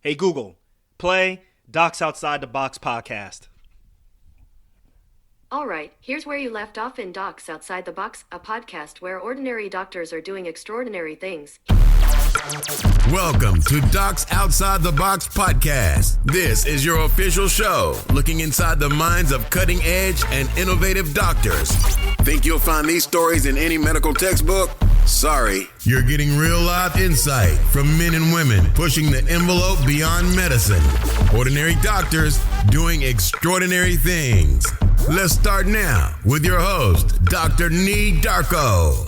Hey Google, play Docs Outside the Box podcast. All right, here's where you left off in Docs Outside the Box, a podcast where ordinary doctors are doing extraordinary things. Welcome to Docs Outside the Box podcast. This is your official show, looking inside the minds of cutting-edge and innovative doctors. Think you'll find these stories in any medical textbook? Sorry. You're getting real life insight from men and women pushing the envelope beyond medicine. Ordinary doctors doing extraordinary things. Let's start now with your host, Dr. Nee Darko.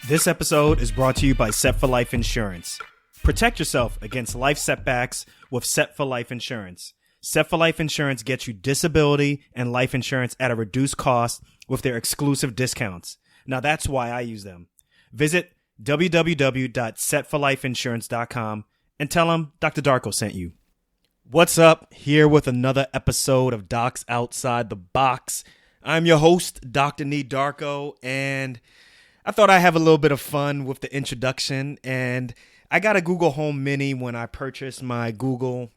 This episode is brought to you by Set for Life Insurance. Protect yourself against life setbacks with Set for Life Insurance. Set for Life Insurance gets you disability and life insurance at a reduced cost with their exclusive discounts. Now that's why I use them. Visit www.setforlifeinsurance.com and tell them Dr. Darko sent you. What's up? Here with another episode of Docs Outside the Box. I'm your host, Dr. Nee Darko, and I thought I'd have a little bit of fun with the introduction. And I got a Google Home Mini when I purchased my Google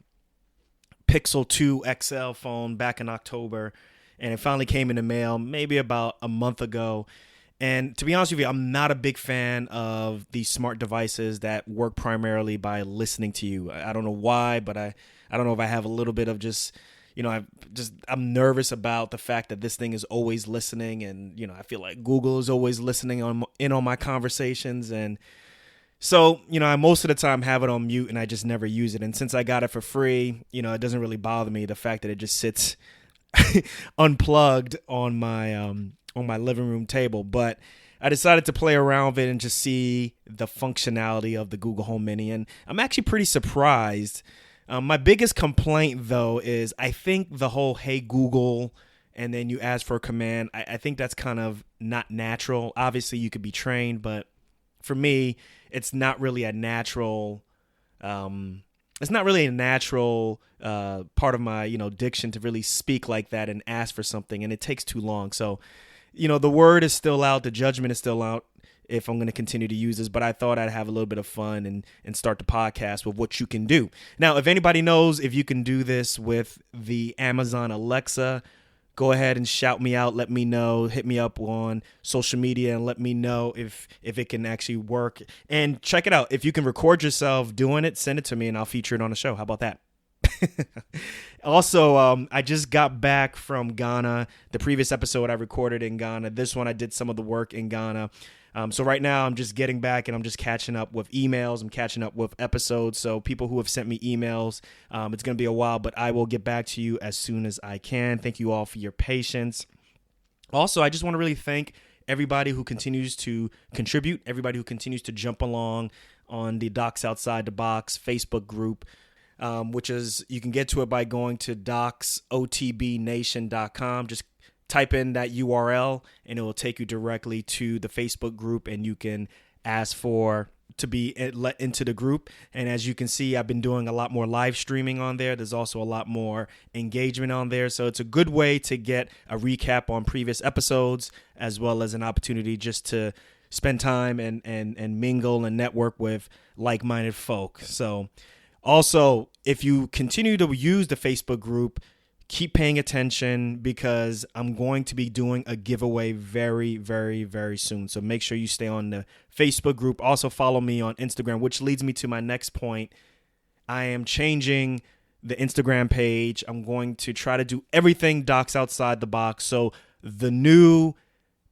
Pixel 2 XL phone back in October, and it finally came in the mail maybe about a month ago. And to be honest with you, I'm not a big fan of these smart devices that work primarily by listening to you. I don't know why, but I don't know if I have a little bit of just, I'm nervous about the fact that this thing is always listening, and I feel like Google is always listening on my conversations. And so, I most of the time have it on mute and I just never use it. And since I got it for free, it doesn't really bother me, the fact that it just sits unplugged on my living room table. But I decided to play around with it and just see the functionality of the Google Home Mini. And I'm actually pretty surprised. My biggest complaint, though, is I think the whole "Hey Google" and then you ask for a command, I think that's kind of not natural. Obviously, you could be trained, but for me, it's not really a natural. It's not really a natural part of my diction to really speak like that and ask for something, and it takes too long. So, the word is still out, the judgment is still out if I'm going to continue to use this, but I thought I'd have a little bit of fun and start the podcast with what you can do. Now, if anybody knows if you can do this with the Amazon Alexa, go ahead and shout me out. Let me know. Hit me up on social media and let me know if it can actually work. And check it out. If you can record yourself doing it, send it to me and I'll feature it on the show. How about that? Also, I just got back from Ghana. The previous episode I recorded in Ghana. This one I did some of the work in Ghana. So right now I'm just getting back and I'm just catching up with emails. I'm catching up with episodes. So people who have sent me emails, it's going to be a while, but I will get back to you as soon as I can. Thank you all for your patience. Also, I just want to really thank everybody who continues to contribute, everybody who continues to jump along on the Docs Outside the Box Facebook group, which is, you can get to it by going to docsotbnation.com. Just type in that URL and it will take you directly to the Facebook group, and you can ask to be let into the group. And as you can see, I've been doing a lot more live streaming on there. There's also a lot more engagement on there. So it's a good way to get a recap on previous episodes, as well as an opportunity just to spend time and mingle and network with like-minded folk. So also, if you continue to use the Facebook group, keep paying attention, because I'm going to be doing a giveaway very, very, very soon. So make sure you stay on the Facebook group. Also follow me on Instagram, which leads me to my next point. I am changing the Instagram page. I'm going to try to do everything Docs Outside the Box. So the new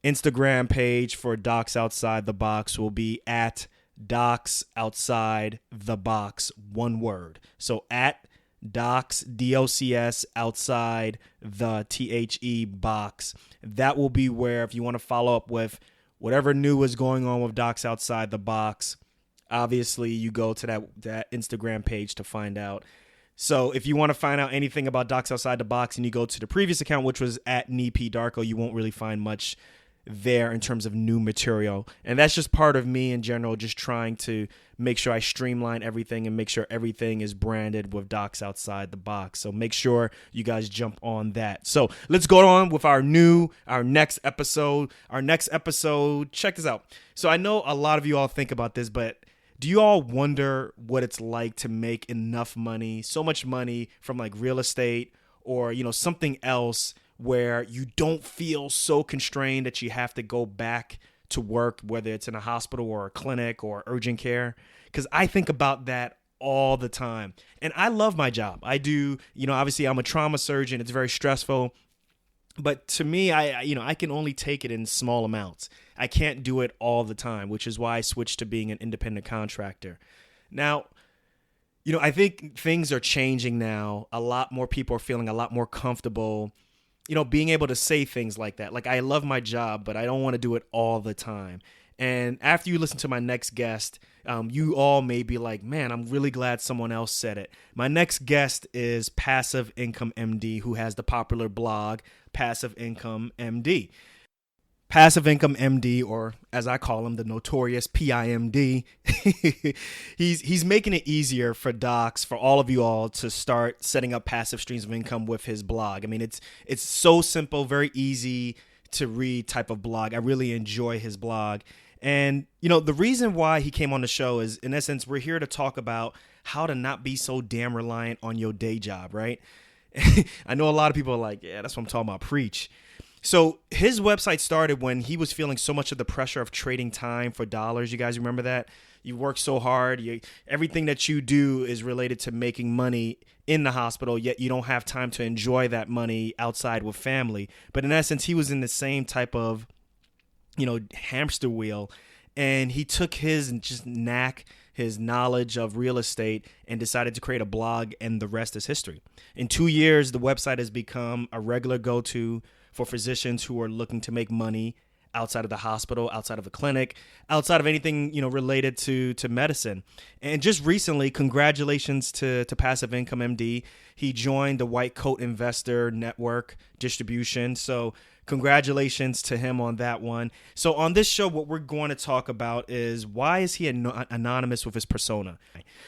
Instagram page for Docs Outside the Box will be at Docs Outside the Box, one word. So at Docs, DOCS, outside the THE box. That will be where, if you want to follow up with whatever new is going on with Docs Outside the Box, obviously you go to that Instagram page to find out. So if you want to find out anything about Docs Outside the Box and you go to the previous account, which was at Nee P Darko, you won't really find much there in terms of new material. And that's just part of me in general, just trying to make sure I streamline everything and make sure everything is branded with Docs Outside the Box. So make sure you guys jump on that. So let's go on with our next episode. Our next episode, check this out. So I know a lot of you all think about this, but do you all wonder what it's like to make enough money, so much money from like real estate or, something else where you don't feel so constrained that you have to go back to work, whether it's in a hospital or a clinic or urgent care? Because I think about that all the time. And I love my job. I do, obviously I'm a trauma surgeon. It's very stressful. But to me, I can only take it in small amounts. I can't do it all the time, which is why I switched to being an independent contractor. Now, I think things are changing now. A lot more people are feeling a lot more comfortable, being able to say things like that. Like, I love my job, but I don't want to do it all the time. And after you listen to my next guest, you all may be like, man, I'm really glad someone else said it. My next guest is Passive Income MD, who has the popular blog, Passive Income MD. Passive Income MD, or as I call him, the notorious PIMD, he's making it easier for docs, for all of you all, to start setting up passive streams of income with his blog. I mean, it's so simple, very easy to read type of blog. I really enjoy his blog. And, the reason why he came on the show is, in essence, we're here to talk about how to not be so damn reliant on your day job, right? I know a lot of people are like, yeah, that's what I'm talking about, preach. So his website started when he was feeling so much of the pressure of trading time for dollars. You guys remember that? You work so hard. Everything that you do is related to making money in the hospital, yet you don't have time to enjoy that money outside with family. But in essence, he was in the same type of, hamster wheel. And he took his knowledge of real estate and decided to create a blog, and the rest is history. In 2 years, the website has become a regular go-to for physicians who are looking to make money outside of the hospital, outside of the clinic, outside of anything, related to medicine. And just recently, congratulations to Passive Income MD. He joined the White Coat Investor Network distribution. So congratulations to him on that one. So on this show, what we're going to talk about is, why is he anonymous with his persona?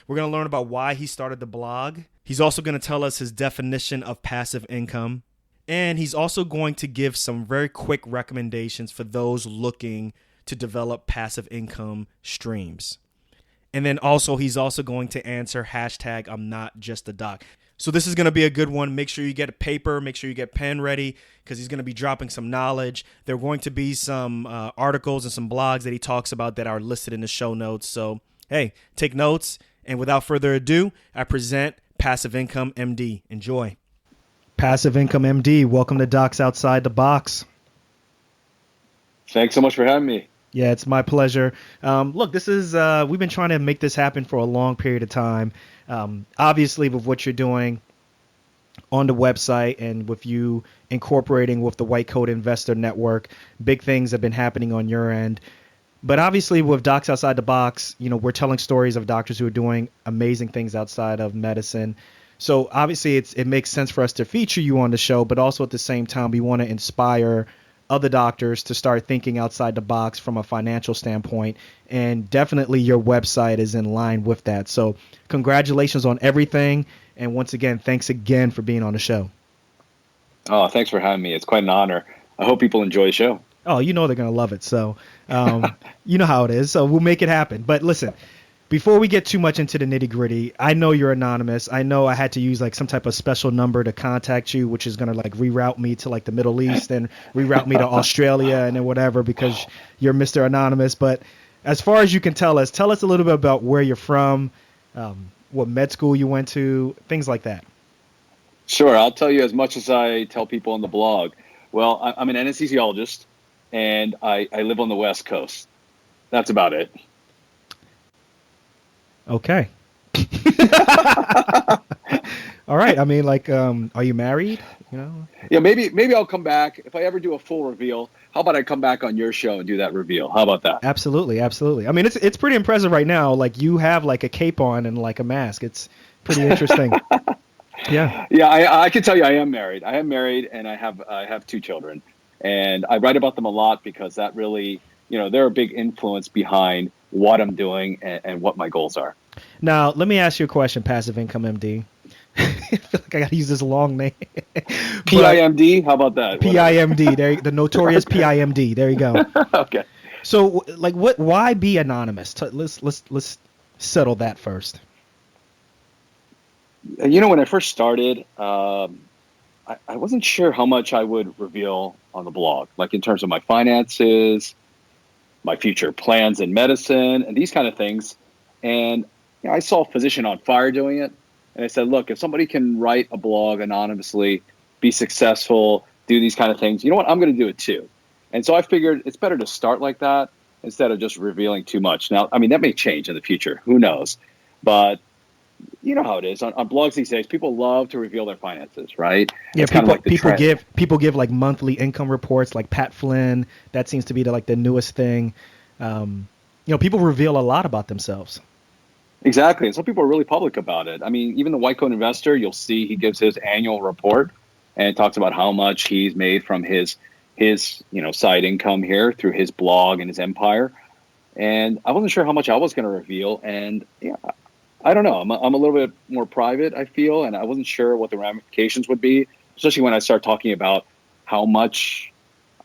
We're going to learn about why he started the blog. He's also going to tell us his definition of passive income. And he's also going to give some very quick recommendations for those looking to develop passive income streams. And then he's also going to answer hashtag I'm not just a doc. So this is going to be a good one. Make sure you get a paper, make sure you get pen ready, because he's going to be dropping some knowledge. There are going to be some articles and some blogs that he talks about that are listed in the show notes. So, hey, take notes. And without further ado, I present Passive Income MD. Enjoy. Passive Income MD, welcome to Docs Outside the Box. Thanks so much for having me. Yeah, it's my pleasure. Look, this is we've been trying to make this happen for a long period of time. Obviously, with what you're doing on the website and with you incorporating with the White Coat Investor Network, big things have been happening on your end. But obviously, with Docs Outside the Box, we're telling stories of doctors who are doing amazing things outside of medicine. So obviously it makes sense for us to feature you on the show, but also at the same time, we want to inspire other doctors to start thinking outside the box from a financial standpoint. And definitely your website is in line with that. So congratulations on everything. And once again, thanks again for being on the show. Oh, thanks for having me. It's quite an honor. I hope people enjoy the show. Oh, they're going to love it. So you know how it is. So we'll make it happen. But listen, before we get too much into the nitty gritty, I know you're anonymous. I know I had to use like some type of special number to contact you, which is going to like reroute me to like the Middle East and reroute me to Australia and then whatever, because you're Mr. Anonymous. But as far as you can tell us a little bit about where you're from, what med school you went to, things like that. Sure. I'll tell you as much as I tell people on the blog. Well, I'm an anesthesiologist and I live on the West Coast. That's about it. Okay. All right. I mean, like, are you married? Yeah, maybe I'll come back. If I ever do a full reveal, how about I come back on your show and do that reveal? How about that? Absolutely. I mean, it's pretty impressive right now. Like, you have like a cape on and like a mask. It's pretty interesting. Yeah. Yeah, I can tell you I am married. And I have 2 children. And I write about them a lot because that really, they're a big influence behind what I'm doing and what my goals are. Now, let me ask you a question, Passive Income MD. I feel like I got to use this long name. PIMD? How about that? PIMD, the notorious PIMD. There you go. Okay. So, like, why be anonymous? Let's settle that first. When I first started, I wasn't sure how much I would reveal on the blog, like in terms of my finances, my future plans in medicine, and these kind of things. And I saw a physician on fire doing it. And I said, look, if somebody can write a blog anonymously, be successful, do these kind of things, you know what? I'm going to do it too. And so I figured it's better to start like that instead of just revealing too much. Now, I mean, that may change in the future. Who knows? But you know how it is on blogs these days. People love to reveal their finances, right? Yeah, it's people give like monthly income reports, like Pat Flynn. That seems to be the newest thing. People reveal a lot about themselves. Exactly. And some people are really public about it. I mean, even the white coat investor, you'll see he gives his annual report and talks about how much he's made from his side income here through his blog and his empire. And I wasn't sure how much I was going to reveal. And I don't know. I'm a little bit more private, I feel, and I wasn't sure what the ramifications would be, especially when I start talking about how much,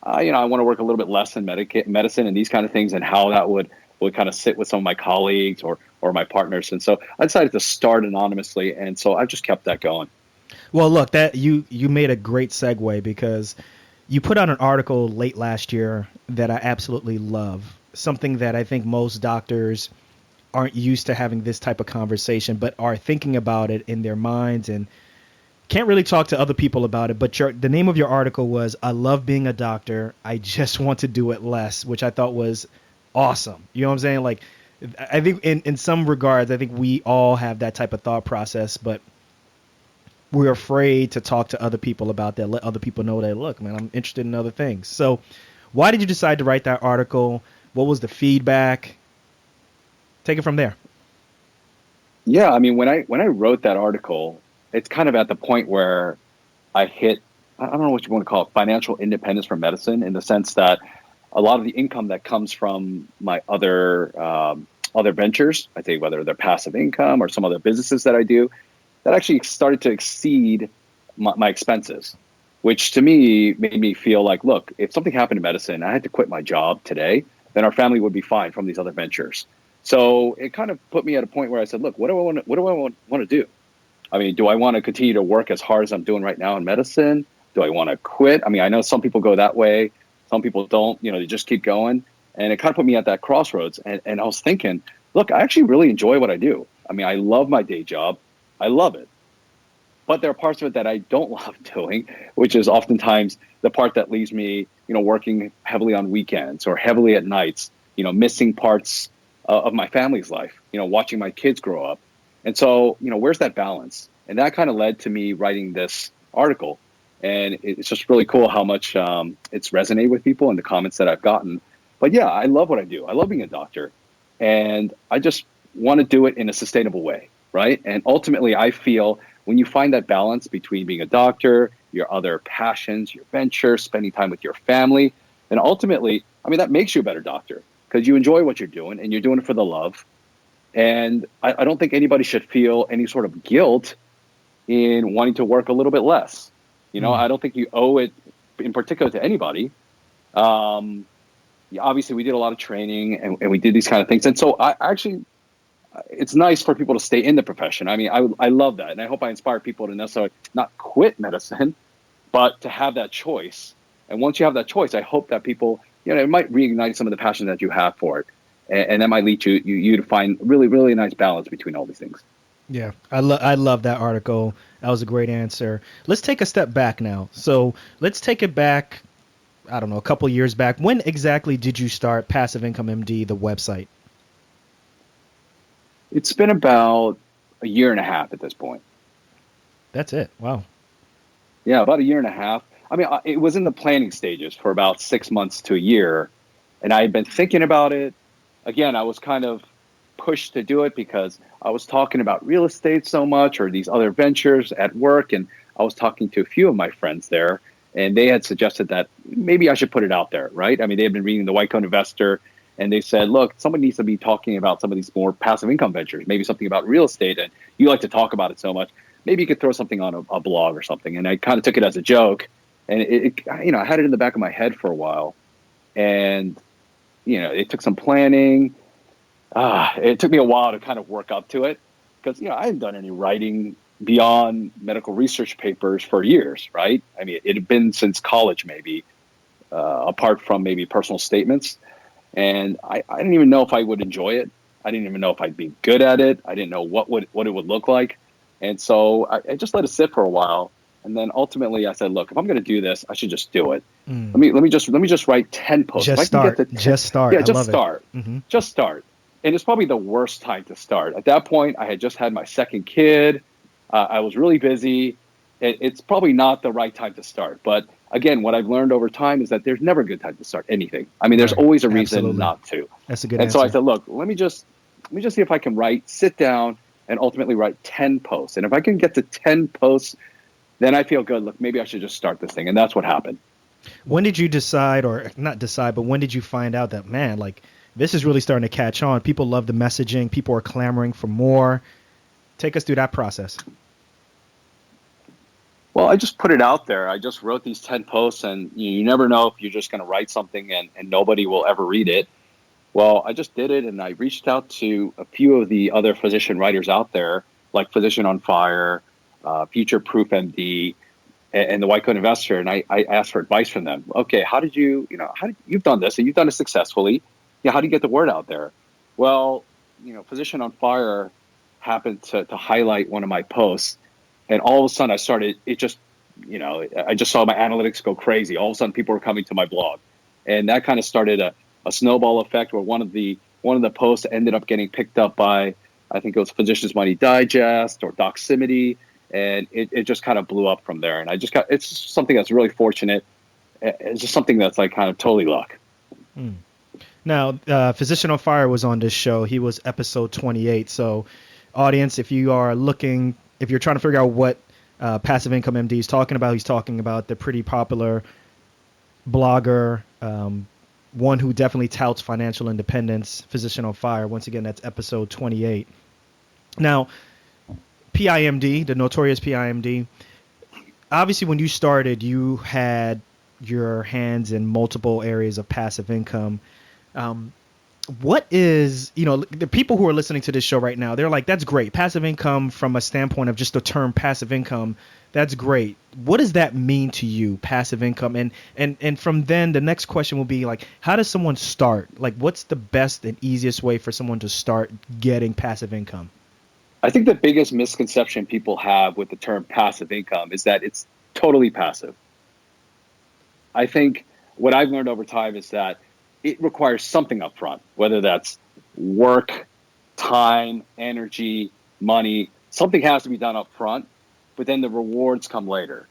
I want to work a little bit less in medicine and these kind of things, and how that would kind of sit with some of my colleagues or my partners. And so I decided to start anonymously, and so I've just kept that going. Well, look, that you made a great segue, because you put out an article late last year that I absolutely love, something that I think most doctors aren't used to having this type of conversation, but are thinking about it in their minds and can't really talk to other people about it. But the name of your article was, I love being a doctor, I just want to do it less, which I thought was awesome. You know what I'm saying? Like, I think in some regards, I think we all have that type of thought process, but we're afraid to talk to other people about that, let other people know that, look, man, I'm interested in other things. So why did you decide to write that article? What was the feedback? Take it from there. Yeah, I mean, when I wrote that article, it's kind of at the point where I hit, I don't know what you want to call it, financial independence from medicine, in the sense that a lot of the income that comes from my other ventures, I think whether they're passive income or some other businesses that I do, that actually started to exceed my expenses, which to me made me feel like, look, if something happened in medicine, I had to quit my job today, then our family would be fine from these other ventures. So it kind of put me at a point where I said, look, what do I want to do? I mean, do I want to continue to work as hard as I'm doing right now in medicine? Do I want to quit? I mean, I know some people go that way. Some people don't, they just keep going. And it kind of put me at that crossroads. And I was thinking, look, I actually really enjoy what I do. I mean, I love my day job. I love it. But there are parts of it that I don't love doing, which is oftentimes the part that leaves me, working heavily on weekends or heavily at nights, missing parts of my family's life, watching my kids grow up. And so, where's that balance? And that kind of led to me writing this article. And it's just really cool how much it's resonated with people and the comments that I've gotten. But yeah, I love what I do. I love being a doctor. And I just want to do it in a sustainable way, right? And ultimately, I feel when you find that balance between being a doctor, your other passions, your ventures, spending time with your family, and ultimately, I mean, that makes you a better doctor, because you enjoy what you're doing and you're doing it for the love. And I don't think anybody should feel any sort of guilt in wanting to work a little bit less. I don't think you owe it in particular to anybody. Obviously, we did a lot of training and we did these kind of things. And so it's nice for people to stay in the profession. I mean, I love that. And I hope I inspire people to necessarily not quit medicine, but to have that choice. And once you have that choice, I hope that people, it might reignite some of the passion that you have for it. And that might lead you to find really, really nice balance between all these things. Yeah, I love that article. That was a great answer. Let's take a step back now. So let's take it back, I don't know, a couple years back. When exactly did you start Passive Income MD, the website? It's been about a year and a half at this point. That's it. Wow. Yeah, about a year and a half. I mean, it was in the planning stages for about 6 months to a year. And I had been thinking about it. Again, I was kind of pushed to do it because I was talking about real estate so much, or these other ventures at work. And I was talking to a few of my friends there. and they had suggested that maybe I should put it out there, right? I mean, they had been reading the White Coat Investor, and they said, look, someone needs to be talking about some of these more passive income ventures, maybe something about real estate, and you like to talk about it so much. Maybe you could throw something on a blog or something. And I kind of took it as a joke, and I had it in the back of my head for a while, and it took some planning. It took me a while to kind of work up to it because I hadn't done any writing beyond medical research papers for years, right? I mean, it had been since college, maybe, apart from maybe personal statements. And I didn't even know if I would enjoy it. I didn't even know if I'd be good at it. I didn't know what it would look like. And so I just let it sit for a while. And then ultimately I said, look, if I'm going to do this, I should just do it. Let me just write 10 posts. Just start. Just start. Yeah, just start. Just start. And it's probably the worst time to start. At that point, I had just had my second kid. I was really busy. It's probably not the right time to start. But again, what I've learned over time is that there's never a good time to start anything. I mean, there's always a reason not to. That's a good answer. answer. So I said, look, let me just see if I can sit down and ultimately write 10 posts. And if I can get to 10 posts, then I feel good. Look, maybe I should just start this thing. And that's what happened. When did you decide, or not decide, but when did you find out that, man, this is really starting to catch on? People love the messaging. People are clamoring for more. Take us through that process. Well, I just put it out there. I just wrote these 10 posts, and you never know if you're just going to write something and nobody will ever read it. Well, I just did it, and I reached out to a few of the other physician writers out there, like Physician on Fire, Future Proof MD, and the White Coat Investor, and I asked for advice from them. Okay, you've done this, and you've done it successfully. Yeah, how do you get the word out there? Well, Physician on Fire happened to highlight one of my posts, and all of a sudden I just saw my analytics go crazy. All of a sudden people were coming to my blog, and that kind of started a snowball effect where one of the posts ended up getting picked up by, I think it was Physicians Money Digest or Doximity, and it just kind of blew up from there. And it's just something that's really fortunate. It's just something that's kind of totally luck. Now, Physician on Fire was on this show. He was episode 28. So, audience, if you're trying to figure out what Passive Income MD is talking about, he's talking about the pretty popular blogger, one who definitely touts financial independence, Physician on Fire. Once again, that's episode 28. Now, PIMD, the notorious PIMD, obviously when you started, you had your hands in multiple areas of passive income. What is, the people who are listening to this show right now, they're like, that's great. Passive income from a standpoint of just the term passive income, that's great. What does that mean to you, passive income? And from then the next question will be how does someone start? What's the best and easiest way for someone to start getting passive income? I think the biggest misconception people have with the term passive income is that it's totally passive. I think what I've learned over time is that it requires something up front, whether that's work, time, energy, money. Something has to be done up front, but then the rewards come later,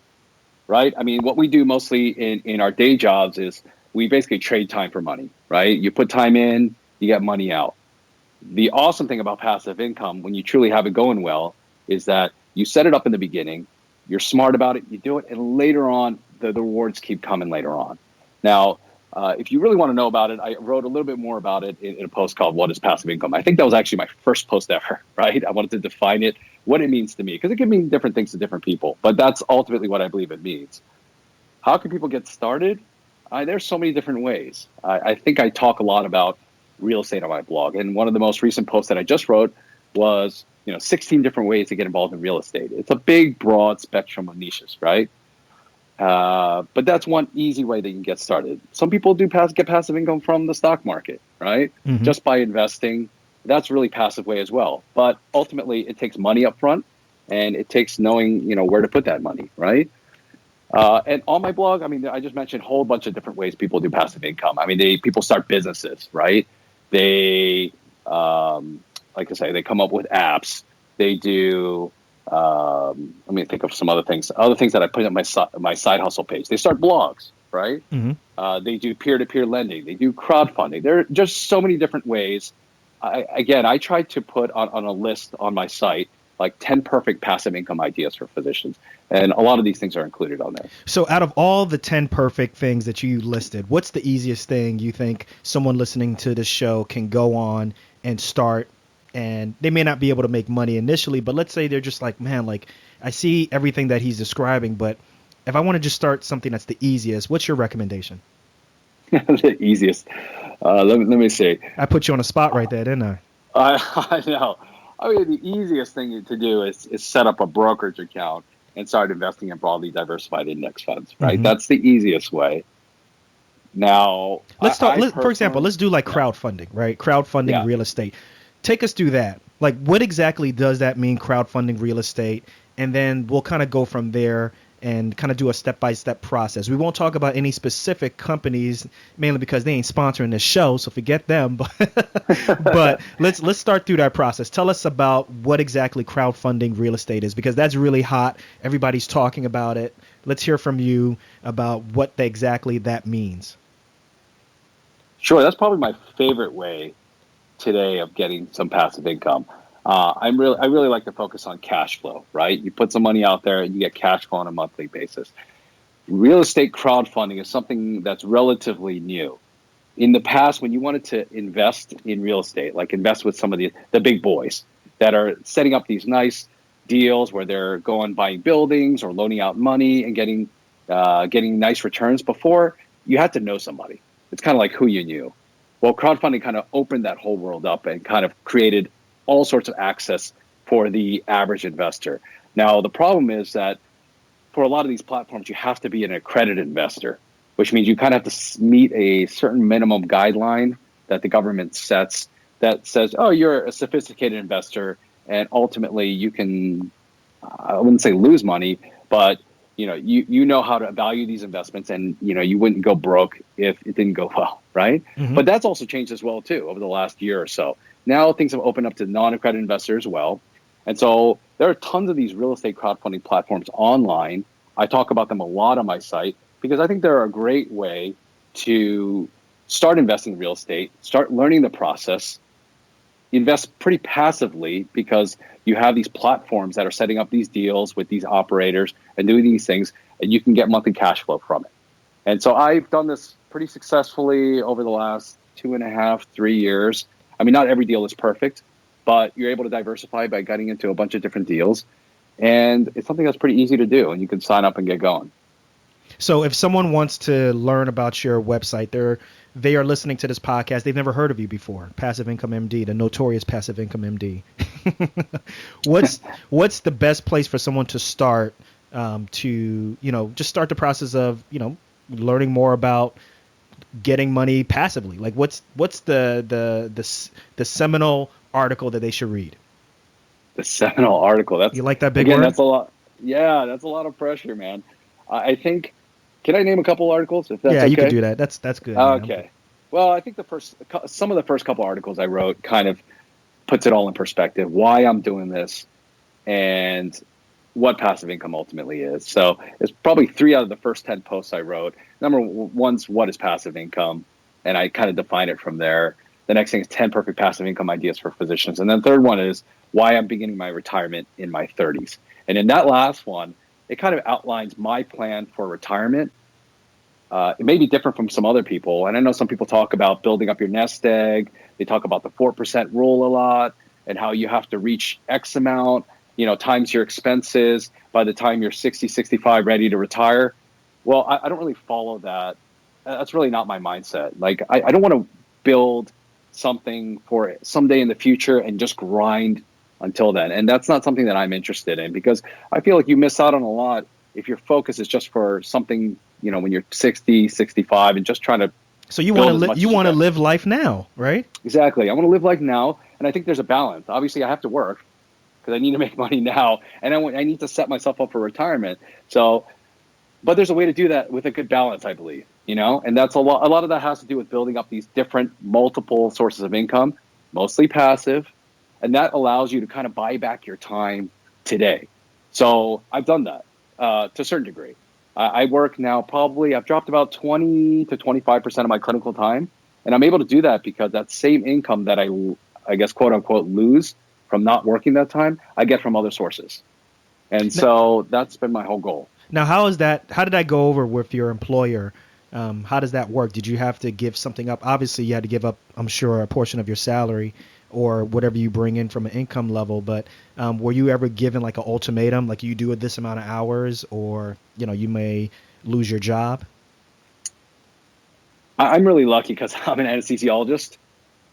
right? I mean, what we do mostly in our day jobs is we basically trade time for money, right? You put time in, you get money out. The awesome thing about passive income, when you truly have it going well, is that you set it up in the beginning, you're smart about it, you do it, and later on, the rewards keep coming later on. Now, if you really want to know about it, I wrote a little bit more about it in a post called What is Passive Income? I think that was actually my first post ever, right? I wanted to define it, what it means to me, because it can mean different things to different people, but that's ultimately what I believe it means. How can people get started? There's so many different ways. I think I talk a lot about real estate on my blog, and one of the most recent posts that I just wrote was 16 different ways to get involved in real estate. It's a big, broad spectrum of niches, right? But that's one easy way that you can get started. Some people do get passive income from the stock market, right? Mm-hmm. Just by investing. That's really passive way as well. But ultimately, it takes money up front, and it takes knowing, where to put that money, right? And on my blog, I just mentioned a whole bunch of different ways people do passive income. People start businesses, right? They, like I say, they come up with apps. They do. Let me think of some other things that I put on my side hustle page. They start blogs, right? Mm-hmm. They do peer-to-peer lending. They do crowdfunding. There are just so many different ways. I tried to put on a list on my site like 10 perfect passive income ideas for physicians. And a lot of these things are included on there. So out of all the 10 perfect things that you listed, what's the easiest thing you think someone listening to this show can go on and start? And they may not be able to make money initially, but let's say they're just like, man, like I see everything that he's describing, but if I want to just start something that's the easiest, what's your recommendation? The easiest. Let me see. I put you on a spot right there, didn't I? I know. I mean, the easiest thing to do is set up a brokerage account and start investing in broadly diversified index funds, right? Mm-hmm. That's the easiest way. Now, let's talk. For example, let's do like crowdfunding, right? Crowdfunding real estate. Take us through that. Like, what exactly does that mean, crowdfunding real estate? And then we'll kind of go from there and kind of do a step-by-step process. We won't talk about any specific companies, mainly because they ain't sponsoring this show, so forget them. But let's start through that process. Tell us about what exactly crowdfunding real estate is, because that's really hot. Everybody's talking about it. Let's hear from you about what exactly that means. Sure, that's probably my favorite way today of getting some passive income. I really like to focus on cash flow, right? You put some money out there and you get cash flow on a monthly basis. Real estate crowdfunding is something that's relatively new. In the past, when you wanted to invest in real estate, like invest with some of the big boys that are setting up these nice deals where they're going buying buildings or loaning out money and getting nice returns, before you had to know somebody. It's kind of like who you knew. Well, crowdfunding kind of opened that whole world up and kind of created all sorts of access for the average investor. Now, the problem is that for a lot of these platforms, you have to be an accredited investor, which means you kind of have to meet a certain minimum guideline that the government sets that says, oh, you're a sophisticated investor, and ultimately you can, I wouldn't say lose money, but you know how to value these investments, and you wouldn't go broke if it didn't go well, right? Mm-hmm. But that's also changed as well too over the last year or so. Now things have opened up to non-accredited investors as well. And so there are tons of these real estate crowdfunding platforms online. I talk about them a lot on my site because I think they're a great way to start investing in real estate, start learning the process, invest pretty passively because you have these platforms that are setting up these deals with these operators and doing these things, and you can get monthly cash flow from it. And so I've done this pretty successfully over the last 2.5, 3 years. I mean, not every deal is perfect, but you're able to diversify by getting into a bunch of different deals. And it's something that's pretty easy to do, and you can sign up and get going. So if someone wants to learn about your website, they are listening to this podcast, they've never heard of you before, Passive Income MD, the notorious Passive Income MD. What's the best place for someone to start to, just start the process of, learning more about getting money passively? Like what's the seminal article that they should read? The seminal article. That's, you like that big word? That's a lot. Yeah, that's a lot of pressure, man. I think. Can I name a couple articles? If that's okay? You can do that. That's good. Okay. Well, I think some of the first couple articles I wrote kind of puts it all in perspective. Why I'm doing this, and what passive income ultimately is. So it's probably 3 out of the first 10 posts I wrote. Number one's what is passive income, and I kind of define it from there. The next thing is 10 perfect passive income ideas for physicians, and then third one is why I'm beginning my retirement in my 30s. And in that last one, it kind of outlines my plan for retirement. It may be different from some other people. And I know some people talk about building up your nest egg. They talk about the 4% rule a lot and how you have to reach X amount, times your expenses by the time you're 60, 65, ready to retire. Well, I don't really follow that. That's really not my mindset. Like, I don't want to build something for someday in the future and just grind until then. And that's not something that I'm interested in, because I feel like you miss out on a lot if your focus is just for something, when you're 60, 65 and just trying to. So you want to live life now, right? Exactly. I want to live life now. And I think there's a balance. Obviously I have to work because I need to make money now, and I need to set myself up for retirement. So, but there's a way to do that with a good balance, I believe, and that's a lot of that has to do with building up these different multiple sources of income, mostly passive. And that allows you to kind of buy back your time today. So I've done that to a certain degree. I work now I've dropped about 20 to 25% of my clinical time. And I'm able to do that because that same income that I guess, quote unquote, lose from not working that time, I get from other sources. And so that's been my whole goal. Now, how did that go over with your employer? How does that work? Did you have to give something up? Obviously, you had to give up, I'm sure, a portion of your salary or whatever you bring in from an income level. But were you ever given like an ultimatum, like you do it this amount of hours, or you may lose your job? I'm really lucky because I'm an anesthesiologist,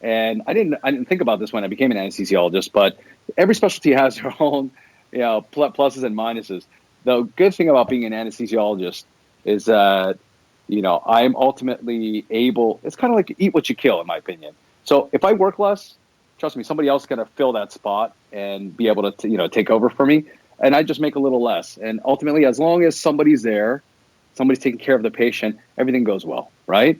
and I didn't think about this when I became an anesthesiologist. But every specialty has their own, pluses and minuses. The good thing about being an anesthesiologist is that I'm ultimately able. It's kind of like eat what you kill, in my opinion. So if I work less, trust me, somebody else is going to fill that spot and be able to take over for me, and I just make a little less. And ultimately, as long as somebody's there, somebody's taking care of the patient, everything goes well, right?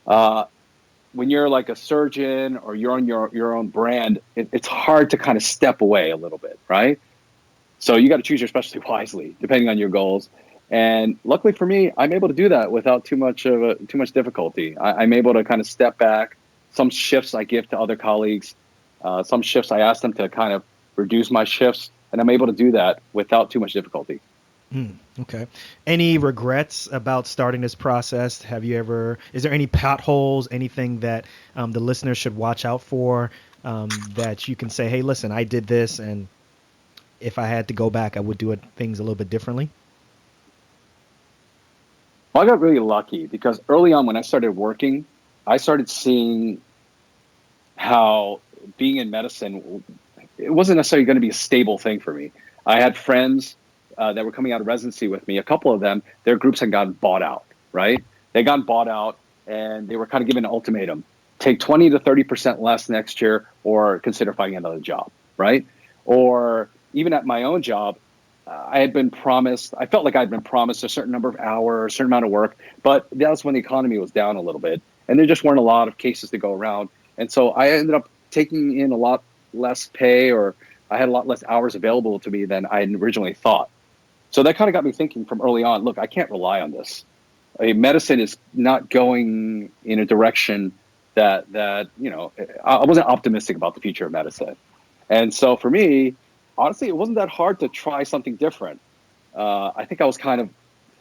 When you're like a surgeon or you're on your own brand, it's hard to kind of step away a little bit, right? So you got to choose your specialty wisely, depending on your goals. And luckily for me, I'm able to do that without too much difficulty. I'm able to kind of step back. Some shifts I give to other colleagues. Some shifts I ask them to kind of reduce my shifts, and I'm able to do that without too much difficulty. Okay. Any regrets about starting this process? Is there any potholes, anything that the listeners should watch out for that you can say, hey, listen, I did this, and if I had to go back, I would do things a little bit differently? Well, I got really lucky because early on when I started working, I started seeing how being in medicine, it wasn't necessarily going to be a stable thing for me. I had friends that were coming out of residency with me. A couple of them, their groups had gotten bought out, right? They got bought out and they were kind of given an ultimatum. Take 20 to 30% less next year or consider finding another job, right? Or even at my own job, I felt like I'd been promised a certain number of hours, a certain amount of work, but that's when the economy was down a little bit. And there just weren't a lot of cases to go around. And so I ended up taking in a lot less pay, or I had a lot less hours available to me than I had originally thought. So that kind of got me thinking from early on, look, I can't rely on this. Medicine is not going in a direction that I wasn't optimistic about the future of medicine. And so for me, honestly, it wasn't that hard to try something different. I think I was kind of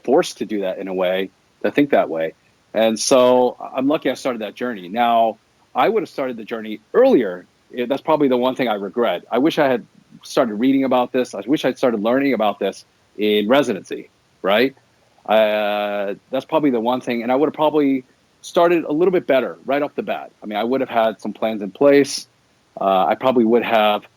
forced to do that in a way, to think that way. And so I'm lucky I started that journey. Now, I would have started the journey earlier. That's probably the one thing I regret. I wish I had started reading about this. I wish I'd started learning about this in residency, right? That's probably the one thing. And I would have probably started a little bit better right off the bat. I mean, I would have had some plans in place. I probably would have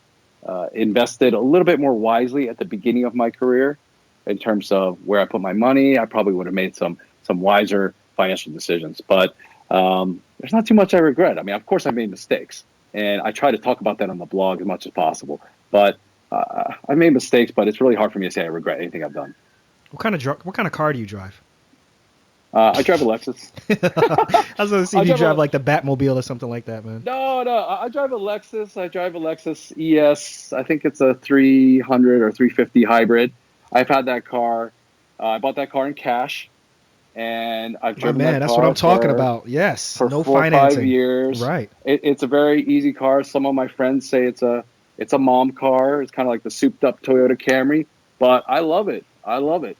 invested a little bit more wisely at the beginning of my career in terms of where I put my money. I probably would have made some wiser financial decisions. But there's not too much I regret. I mean, of course, I made mistakes, and I try to talk about that on the blog as much as possible. But I made mistakes, but it's really hard for me to say I regret anything I've done. What kind of car do you drive? I drive a Lexus. I was going to see if you drive like the Batmobile or something like that, man. No, I drive a Lexus. I drive a Lexus ES. I think it's a 300 or 350 hybrid. I've had that car. I bought that car in cash, and I've driven that car. That's what I'm talking about. Yes, for no 4 or 5 financing. years. Right. It's a very easy car. Some of my friends say it's a mom car. It's kind of like the souped up Toyota Camry, but I love it. I love it.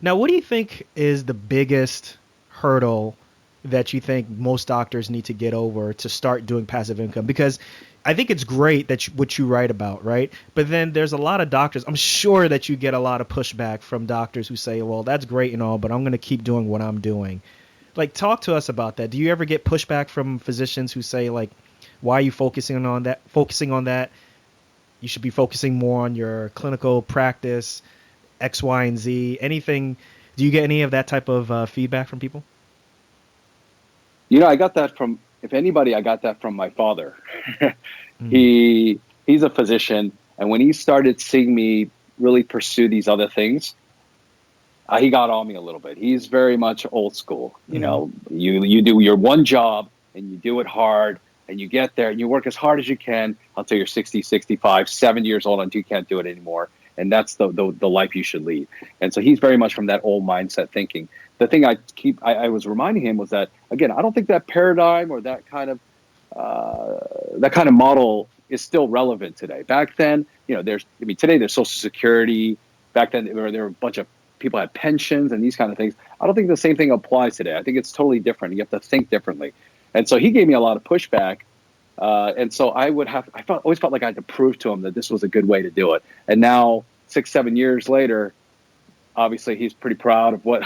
Now, what do you think is the biggest hurdle that you think most doctors need to get over to start doing passive income? Because I think it's great that what you write about, right? But then there's a lot of doctors. I'm sure that you get a lot of pushback from doctors who say, well, that's great and all, but I'm going to keep doing what I'm doing. Like, talk to us about that. Do you ever get pushback from physicians who say, like, why are you focusing on that? You should be focusing more on your clinical practice, X, Y, and Z. Anything? Do you get any of that type of feedback from people? I got that from, if anybody, I got that from my father. He's a physician, and when he started seeing me really pursue these other things, he got on me a little bit. He's very much old school. You do your one job and you do it hard, and you get there and you work as hard as you can until you're 60, 65, 70 years old until you can't do it anymore. And that's the life you should lead. And so he's very much from that old mindset thinking. The thing I was reminding him was that, again, I don't think that paradigm or that kind of model is still relevant today. Back then, today there's Social Security. Back then, there were a bunch of people had pensions and these kind of things. I don't think the same thing applies today. I think it's totally different. You have to think differently. And so he gave me a lot of pushback. And so always felt like I had to prove to him that this was a good way to do it. And now 6-7 years later, obviously he's pretty proud of what,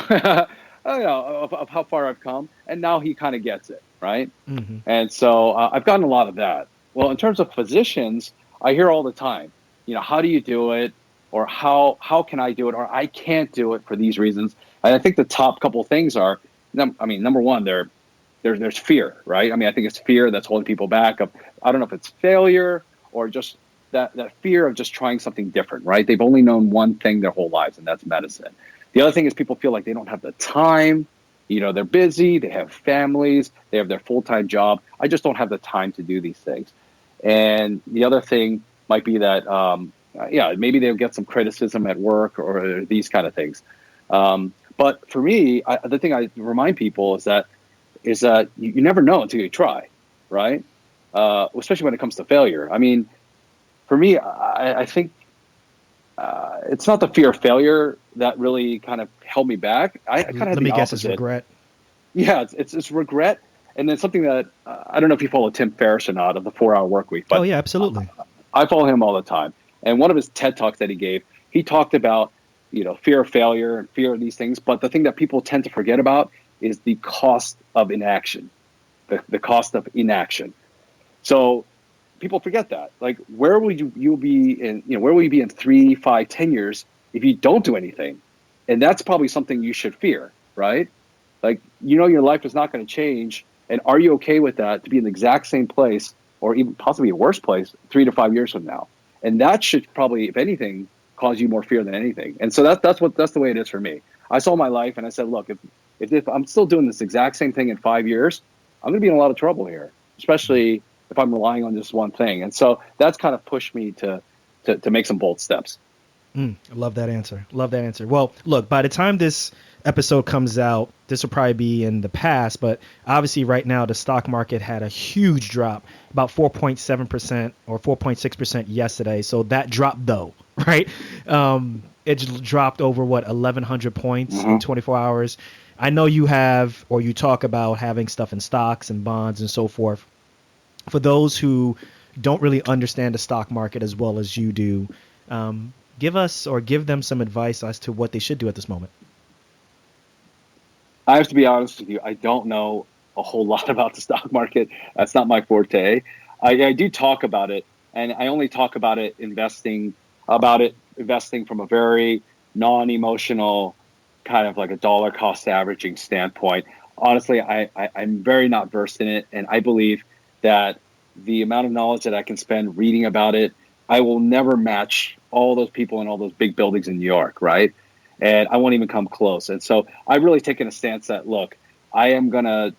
of how far I've come. And now he kind of gets it. Right. Mm-hmm. And so I've gotten a lot of that. Well, in terms of physicians, I hear all the time, how do you do it? Or how can I do it? Or I can't do it for these reasons. And I think the top couple of things are, number one, there's fear, right? I think it's fear that's holding people back. I don't know if it's failure or just that fear of just trying something different, right? They've only known one thing their whole lives, and that's medicine. The other thing is people feel like they don't have the time. They're busy, they have families, they have their full-time job. I just don't have the time to do these things. And the other thing might be that, maybe they'll get some criticism at work or these kind of things. But for me, the thing I remind people is that you never know until you try, right? Especially when it comes to failure. For me, I think it's not the fear of failure that really kind of held me back. I kind of had the opposite. It's regret. Yeah, it's regret. And then something that I don't know if you follow Tim Ferriss or not, of the 4-Hour Workweek. But yeah, absolutely. I follow him all the time. And one of his TED Talks that he gave, he talked about, fear of failure and fear of these things. But the thing that people tend to forget about is the cost of inaction, the cost of inaction. So people forget that. Like, where will you be in, where will you be in 3, 5, 10 years if you don't do anything? And that's probably something you should fear, right? Like, your life is not going to change. And are you okay with that, to be in the exact same place or even possibly a worse place 3 to 5 years from now? And that should probably, if anything, cause you more fear than anything. And so that's the way it is for me. I saw my life and I said, look, if I'm still doing this exact same thing in 5 years, I'm going to be in a lot of trouble here, especially if I'm relying on just one thing. And so that's kind of pushed me to make some bold steps. I love that answer. Well, look, by the time this episode comes out, this will probably be in the past, but obviously right now the stock market had a huge drop, about 4.7% or 4.6% yesterday. So that dropped though, right? It dropped over 1,100 points in 24 hours. I know you talk about having stuff in stocks and bonds and so forth. For those who don't really understand the stock market as well as you do, give them some advice as to what they should do at this moment. I have to be honest with you. I don't know a whole lot about the stock market. That's not my forte. I do talk about it, and I only talk about it investing from a very non-emotional, kind of like a dollar cost averaging standpoint. Honestly, I'm very not versed in it, and I believe that the amount of knowledge that I can spend reading about it, I will never match all those people in all those big buildings in New York, right? And I won't even come close. And so I've really taken a stance that, look, I am going to,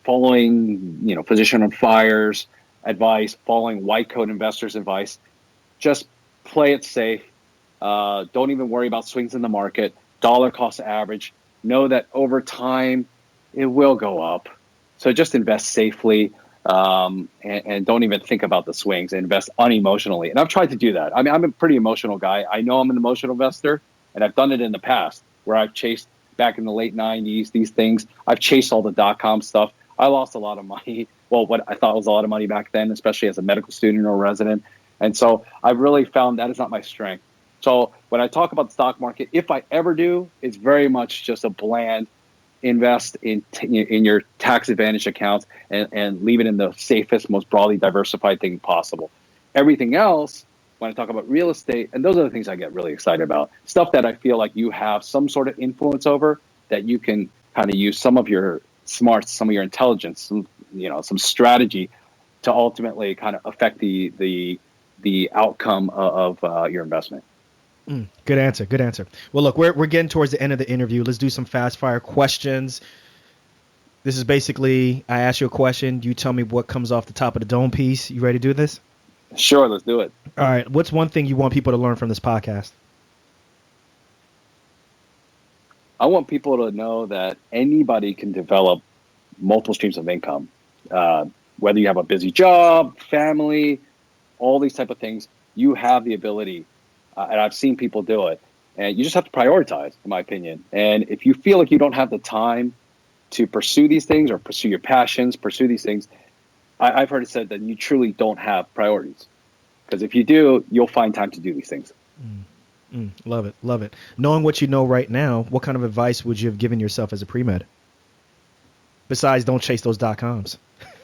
following, Physician on Fire's advice, following white coat investors' advice, just play it safe. Don't even worry about swings in the market, dollar cost average. Know that over time it will go up. So just invest safely. And don't even think about the swings. Invest unemotionally. And I've tried to do that. I'm a pretty emotional guy. I know I'm an emotional investor, and I've done it in the past where I've chased back in the late 90s, these things. I've chased all the .com stuff. I lost a lot of money. Well, what I thought was a lot of money back then, especially as a medical student or resident. And so I've really found that is not my strength. So when I talk about the stock market, if I ever do, it's very much just a bland invest in your tax advantage accounts and leave it in the safest, most broadly diversified thing possible. Everything else, when I talk about real estate, and those are the things I get really excited about, stuff that I feel like you have some sort of influence over, that you can kind of use some of your smarts, some of your intelligence, some strategy to ultimately kind of affect the outcome of your investment. Good answer. Well, look, we're getting towards the end of the interview. Let's do some fast fire questions. This is basically, I ask you a question. You tell me what comes off the top of the dome piece. You ready to do this? Sure, let's do it. All right. What's one thing you want people to learn from this podcast? I want people to know that anybody can develop multiple streams of income. Whether you have a busy job, family, all these type of things. You have the ability, and I've seen people do it, and you just have to prioritize, in my opinion. And if you feel like you don't have the time to pursue these things or pursue your passions, pursue these things, I've heard it said that you truly don't have priorities. Because if you do, you'll find time to do these things. Love it. Love it. Knowing what you know right now, what kind of advice would you have given yourself as a pre-med? Besides, don't chase those .coms.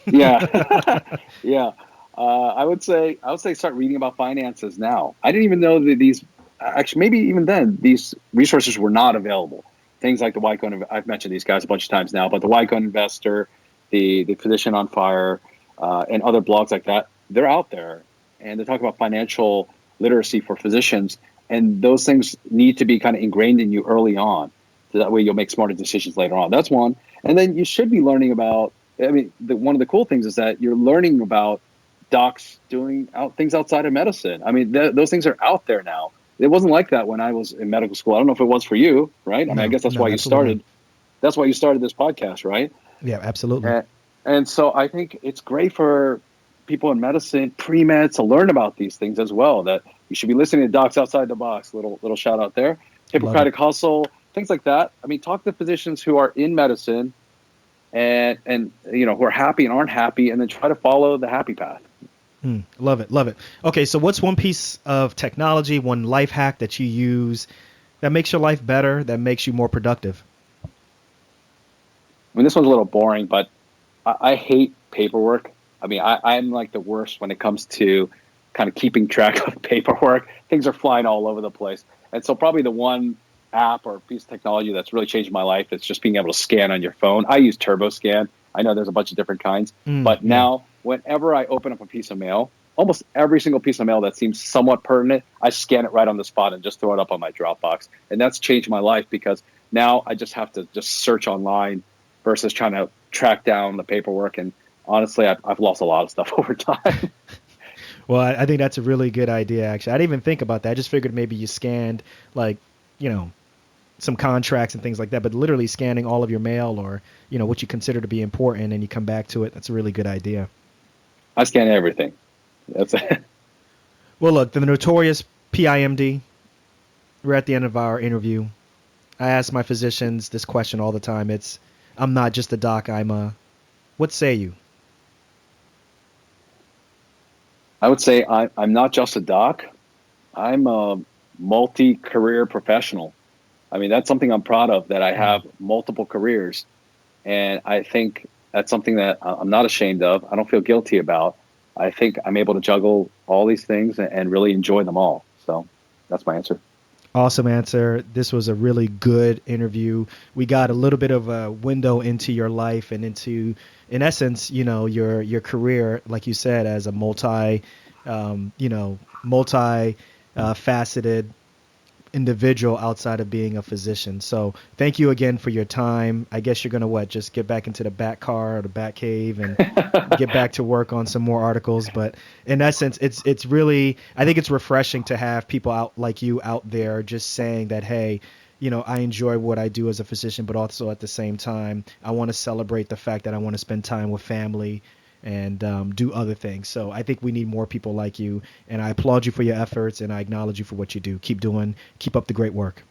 Yeah. Yeah. I would say start reading about finances now. I didn't even know that these, actually, maybe even then, these resources were not available. Things like the White Gun, I've mentioned these guys a bunch of times now, but the White Gun Investor, the Physician on Fire, and other blogs like that, they're out there. And they talk about financial literacy for physicians. And those things need to be kind of ingrained in you early on. So that way you'll make smarter decisions later on. That's one. And then you should be learning about, one of the cool things is that you're learning about docs doing things outside of medicine. I mean, those things are out there now. It wasn't like that when I was in medical school. I don't know if it was for you, right? I guess that's why you started. That's why you started this podcast, right? Yeah, absolutely. And so I think it's great for people in medicine, pre-med, to learn about these things as well, that you should be listening to Docs Outside the Box. Little shout out there. Hippocratic Hustle, things like that. I mean, talk to physicians who are in medicine and who are happy and aren't happy, and then try to follow the happy path. Love it. Love it. Okay, so what's one piece of technology, one life hack that you use that makes your life better, that makes you more productive? I mean, this one's a little boring, but I hate paperwork. I mean, I'm like the worst when it comes to kind of keeping track of paperwork. Things are flying all over the place. And so probably the one app or piece of technology that's really changed my life is just being able to scan on your phone. I use TurboScan. I know there's a bunch of different kinds. But now, whenever I open up a piece of mail, almost every single piece of mail that seems somewhat pertinent, I scan it right on the spot and just throw it up on my Dropbox. And that's changed my life because now I just have to just search online versus trying to track down the paperwork. And honestly, I've lost a lot of stuff over time. Well, I think that's a really good idea, actually. I didn't even think about that. I just figured maybe you scanned, some contracts and things like that, but literally scanning all of your mail or, what you consider to be important and you come back to it. That's a really good idea. I scan everything. That's it. Well, look, the notorious PIMD, we're at the end of our interview. I ask my physicians this question all the time. I'm not just a doc, what say you? I would say I'm not just a doc. I'm a multi-career professional. I mean, that's something I'm proud of, that I have multiple careers. And I think that's something that I'm not ashamed of. I don't feel guilty about. I think I'm able to juggle all these things and really enjoy them all. So that's my answer. Awesome answer. This was a really good interview. We got a little bit of a window into your life and into, in essence, your career, like you said, as a multi-faceted individual outside of being a physician. So thank you again for your time. I guess you're going to just get back into the bat car or the bat cave and get back to work on some more articles. But in essence, it's really, I think it's refreshing to have people out like you out there just saying that, hey, I enjoy what I do as a physician, but also at the same time, I want to celebrate the fact that I want to spend time with family and do other things. So I think we need more people like you, and I applaud you for your efforts, and I acknowledge you for what you do. Keep up the great work.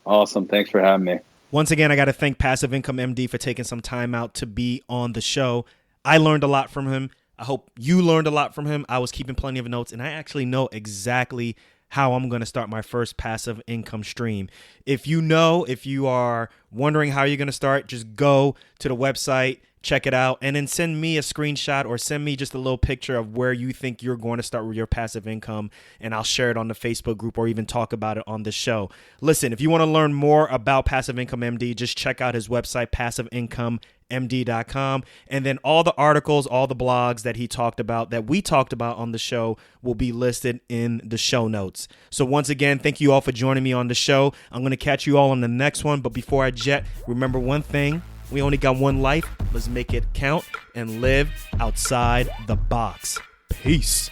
Awesome. Thanks for having me. Once again, I got to thank Passive Income MD for taking some time out to be on the show. I learned a lot from him. I hope you learned a lot from him. I was keeping plenty of notes, and I actually know exactly how I'm going to start my first passive income stream. If you are wondering how you're going to start, just go to the website, check it out, and then send me a screenshot or send me just a little picture of where you think you're going to start with your passive income, and I'll share it on the Facebook group or even talk about it on the show. Listen, if you want to learn more about Passive Income MD, just check out his website, passiveincomemd.com, and then all the articles, all the blogs that he talked about, that we talked about on the show, will be listed in the show notes. So once again, thank you all for joining me on the show. I'm going to catch you all on the next one, but before I jet, remember one thing. We only got one life. Let's make it count and live outside the box. Peace.